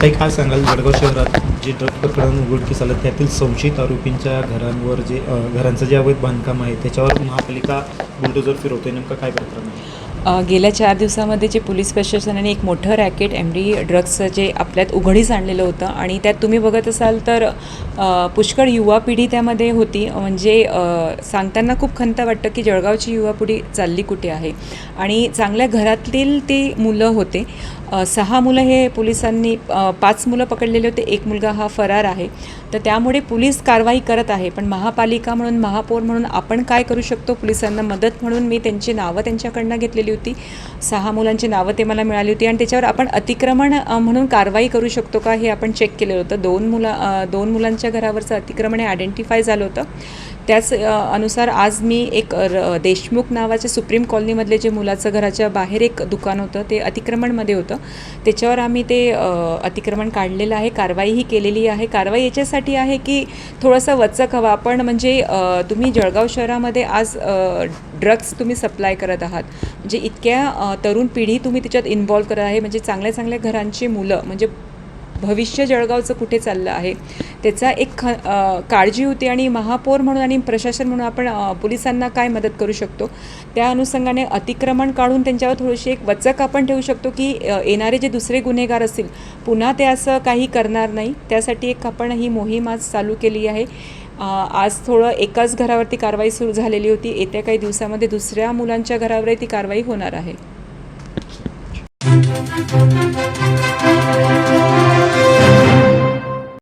ताई, काय सांगाल जळगाव शहरात जे ड्रग प्रकरण उघडकीस आलं त्यातील संशयित आरोपींच्या घरांवर घरांचं जे अवैध बांधकाम आहे त्याच्यावर महापालिका बुलडोजर फिरवतोय, नेमकं काय प्रकरण आहे? गेल्या 4 दिवसामध्ये जे पोलीस प्रशासनाने एक मोठं रॅकेट एमडी ड्रग्सचं जे आपल्यात उघडीस आणलेलं होतं आणि त्यात तुम्ही बघत असाल तर पुष्कळ युवा पिढी त्यामध्ये होती. म्हणजे सांगताना खूप खंत वाटतं की जळगावची युवा पिढी चालली कुठे आहे. आणि चांगल्या घरातील ती मुलं होते. 6 मुलं हे पोलिसांनी 5 मुलं पकडलेले होते, 1 मुलगा हा फरार आहे. तर त्यामुळे पोलीस कारवाई करत आहे. पण महापालिका म्हणून, महापौर म्हणून आपण काय करू शकतो पोलिसांना मदत म्हणून मी त्यांची नावं त्यांच्याकडनं घेतलेली होती. 6 मुलांची नावं ते मला मिळाली होती आणि त्याच्यावर आपण अतिक्रमण म्हणून कारवाई करू शकतो का हे आपण चेक केलेलं होतं. 2 मुलांच्या घरावरचं अतिक्रमण हे आयडेंटिफाय झालं होतं. त्याच अनुसार आज मी एक देशमुख नावाचे सुप्रीम कॉलनीमधले जे मुलाचं घराच्या बाहेर एक दुकान होतं ते अतिक्रमणमध्ये होतं. त्याच्यावर आम्ही ते अतिक्रमण काढलेलं आहे, कारवाईही केलेली आहे. कारवाई याच्यासाठी आहे की थोडंसं वचक हवं. आपण म्हणजे तुम्ही जळगाव शहरामध्ये आज ड्रग्स तुम्ही सप्लाय करत आहात, म्हणजे इतक्या तरुण पिढी तुम्ही त्याच्यात इन्व्हॉल्व करत आहे. म्हणजे चांगल्या चांगल्या घरांची मुलं, म्हणजे भविष्य जळगावचं कुठे चाललं आहे त्याचा एक काळजी होती. आणि महापौर म्हणून आणि प्रशासन म्हणून आपण पोलिसांना काय मदत करू शकतो त्या अनुषंगाने अतिक्रमण काढून त्यांच्यावर थोडीशी एक वचक आपण ठेवू शकतो की येणारे जे दुसरे गुन्हेगार असतील पुन्हा ते असं काही करणार नाही. त्यासाठी एक आपण ही मोहीम आज चालू केली आहे. आज थोडं एकाच घरावरती कारवाई सुरू झालेली होती. येत्या काही दिवसामध्ये दुसऱ्या मुलांच्या घरावरही ती कारवाई होणार आहे.